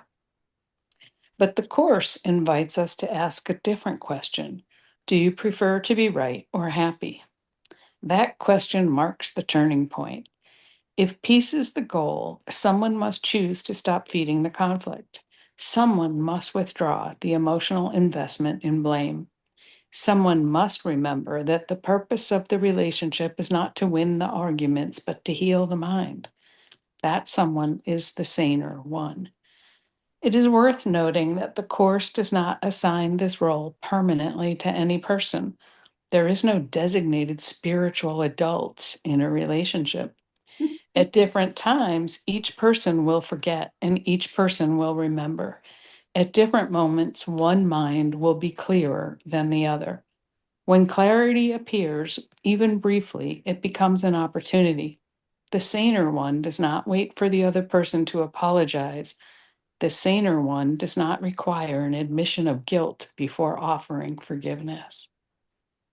But the Course invites us to ask a different question. Do you prefer to be right or happy? That question marks the turning point. If peace is the goal, someone must choose to stop feeding the conflict. Someone must withdraw the emotional investment in blame. Someone must remember that the purpose of the relationship is not to win the arguments, but to heal the mind. That someone is the saner one. It is worth noting that the Course does not assign this role permanently to any person. There is no designated spiritual adult in a relationship. At different times, each person will forget and each person will remember. At different moments, one mind will be clearer than the other. When clarity appears, even briefly, it becomes an opportunity. The saner one does not wait for the other person to apologize. The saner one does not require an admission of guilt before offering forgiveness.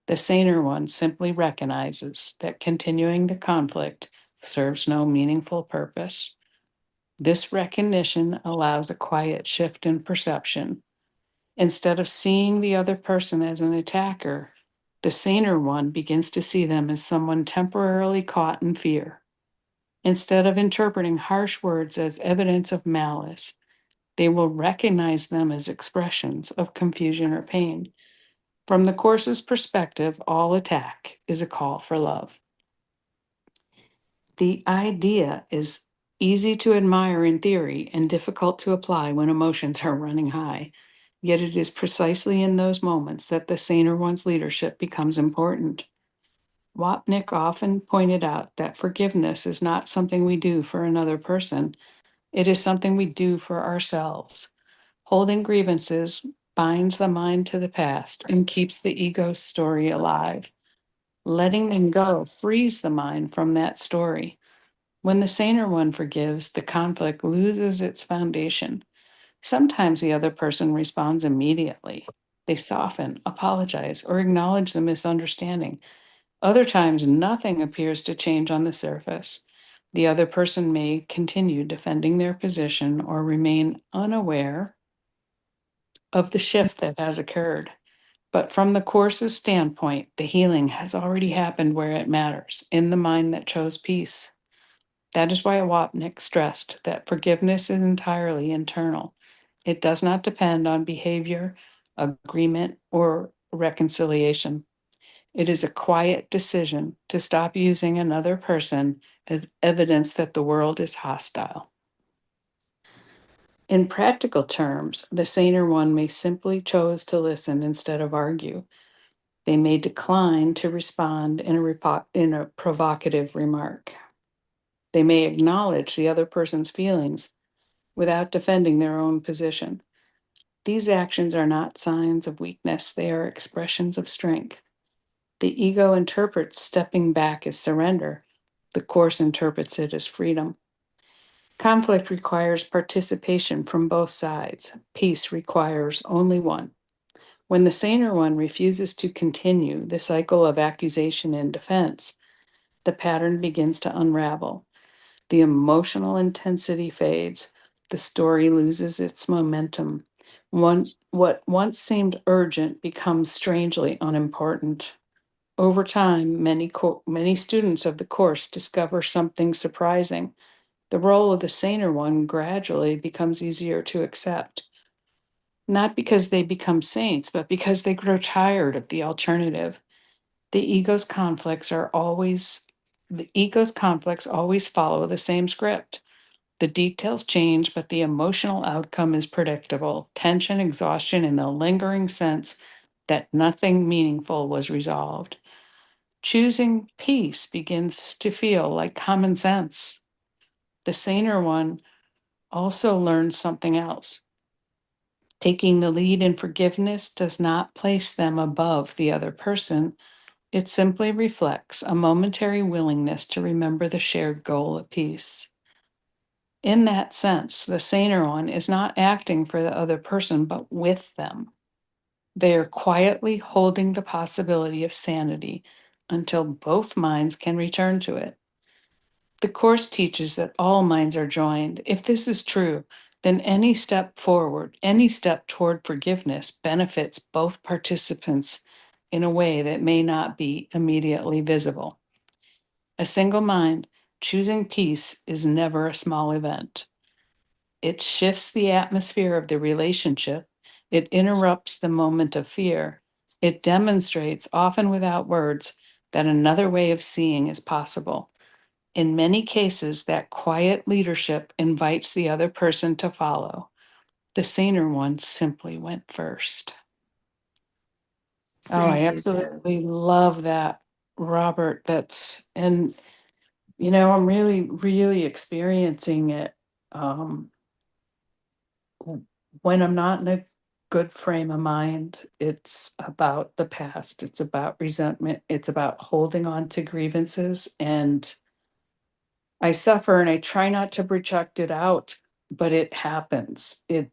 The saner one simply recognizes that continuing the conflict serves no meaningful purpose. This recognition allows a quiet shift in perception. Instead of seeing the other person as an attacker, the saner one begins to see them as someone temporarily caught in fear. Instead of interpreting harsh words as evidence of malice, they will recognize them as expressions of confusion or pain. From the Course's perspective, all attack is a call for love. The idea is easy to admire in theory and difficult to apply when emotions are running high. Yet it is precisely in those moments that the saner one's leadership becomes important. Wapnick often pointed out that forgiveness is not something we do for another person, it is something we do for ourselves. Holding grievances binds the mind to the past and keeps the ego's story alive. Letting them go frees the mind from that story. When the saner one forgives, the conflict loses its foundation. Sometimes the other person responds immediately. They soften, apologize, or acknowledge the misunderstanding. Other times, nothing appears to change on the surface. The other person may continue defending their position or remain unaware of the shift that has occurred. But from the Course's standpoint, the healing has already happened where it matters, in the mind that chose peace. That is why Wapnick stressed that forgiveness is entirely internal. It does not depend on behavior agreement, or reconciliation. It is a quiet decision to stop using another person as evidence that the world is hostile. In practical terms, the saner one may simply choose to listen instead of argue. They may decline to respond in a provocative remark. They may acknowledge the other person's feelings without defending their own position. These actions are not signs of weakness, they are expressions of strength. The ego interprets stepping back as surrender. The Course interprets it as freedom. Conflict requires participation from both sides. Peace requires only one. When the saner one refuses to continue the cycle of accusation and defense, the pattern begins to unravel. The emotional intensity fades. The story loses its momentum. What once seemed urgent becomes strangely unimportant. Over time, many students of the Course discover something surprising. The role of the saner one gradually becomes easier to accept. Not because they become saints, but because they grow tired of the alternative. The ego's conflicts are always the ego's conflicts always follow the same script. The details change, but the emotional outcome is predictable: tension, exhaustion, and the lingering sense that nothing meaningful was resolved. Choosing peace begins to feel like common sense. The saner one also learns something else. Taking the lead in forgiveness does not place them above the other person. It simply reflects a momentary willingness to remember the shared goal of peace. In that sense, the saner one is not acting for the other person, but with them. They are quietly holding the possibility of sanity until both minds can return to it. The Course teaches that all minds are joined. If this is true, then any step forward, any step toward forgiveness benefits both participants in a way that may not be immediately visible. A single mind choosing peace is never a small event. It shifts the atmosphere of the relationship. It interrupts the moment of fear. It demonstrates, often without words, that another way of seeing is possible. In many cases, that quiet leadership invites the other person to follow. The saner one simply went first. Oh, I Thank you, Jen. absolutely love that, Robert. And I'm really, really experiencing it when I'm not in a good frame of mind. It's about the past, it's about resentment, it's about holding on to grievances. And I suffer and I try not to project it out, but it happens. It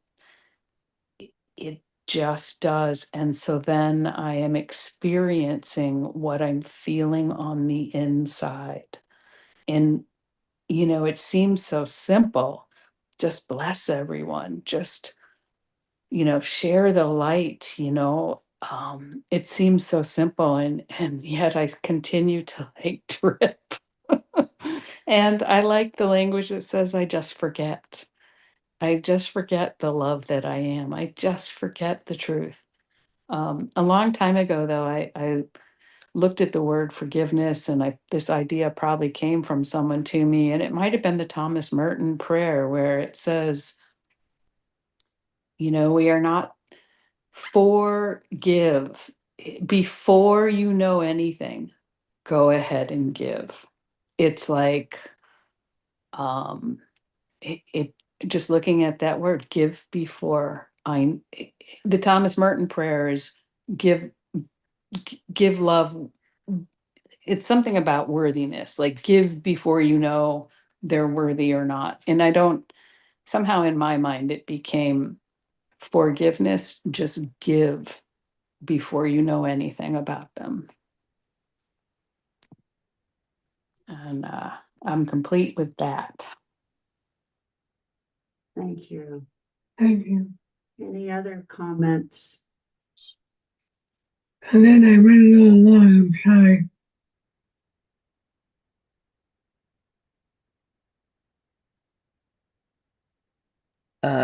just does. And so then I am experiencing what I'm feeling on the inside. And it seems so simple. Just bless everyone. Just, share the light, it seems so simple, and yet I continue to like drip. And I like the language that says I just forget. I just forget the love that I am. I just forget the truth. A long time ago, though, I looked at the word forgiveness, and this idea probably came from someone to me, and it might have been the Thomas Merton prayer, where it says, we are not forgive before you know anything. Go ahead and give. It's like, um, it just looking at that word, give before the Thomas Merton prayer is give give love. It's something about worthiness, like give before you know they're worthy or not. And I don't, somehow in my mind it became forgiveness, just give before you know anything about them. And I'm complete with that. Thank you. Thank you. Any other comments? And then I went a little long, I'm sorry.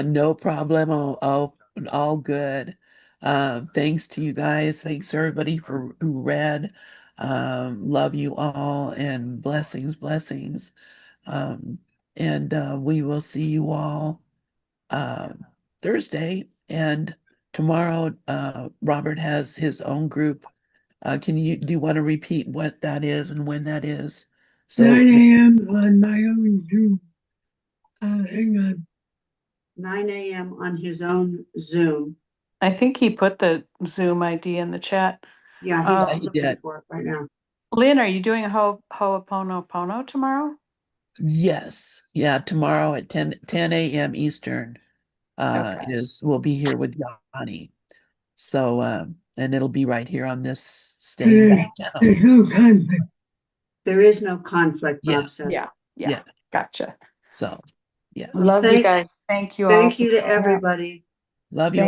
No problem. All good. Thanks to you guys. Thanks everybody who read. Love you all and blessings. Um, and we will see you all Thursday. And tomorrow, Robert has his own group. Do you want to repeat what that is and when that is? So 9 a.m. on my own Zoom. Hang on. 9 a.m. on his own Zoom. I think he put the Zoom ID in the chat. Yeah, Yeah, he's he looking did. for it right now. Lynn, are you doing a Ho'oponopono tomorrow? Yes. Yeah, tomorrow at 10 a.m. Eastern Okay. we'll be here with Yanni. So and it'll be right here on this stage back down. There's no conflict. There is no conflict, Yeah. Bob said. Yeah. Yeah. Gotcha. So yeah. Well, Love you guys. Thank you all. Thank for you to showing up. everybody. Love you.